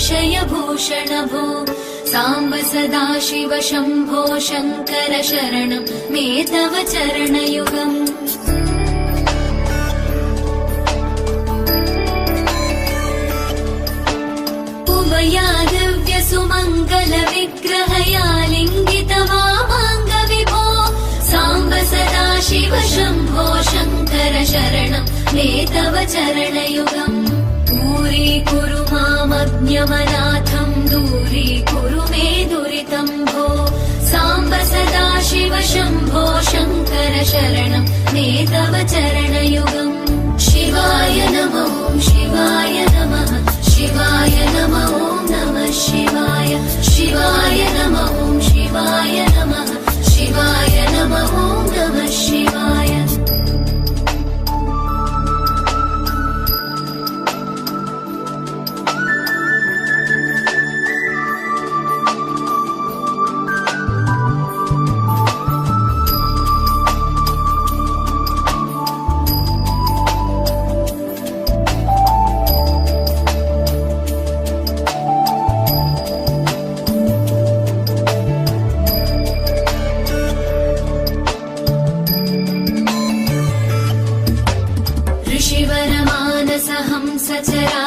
विषयभूषण भो साम्ब सदाशिव शम्भो शङ्कर शरणं मे तव चरणयुगम् उमया दिव्यसुमङ्गल विग्रहया लिङ्गित वामाङ्ग विभो साम्ब सदाशिव शम्भो शङ्कर शरणं मे तव चरणयुगम् दूरीकुरु मामज्ञमनाथं दूरीकुरु मे दुरितं भो साम्ब सदाशिव शम्भो शङ्कर शरणं मे तव चरणयुगम् शिवाय नमः शिवाय नमः शिवाय नमः नमः शिवाय शिवाय नमः शिवाय नमः शिवाय नमः नमः शिवाय ऋषिवरमानसहंस चरा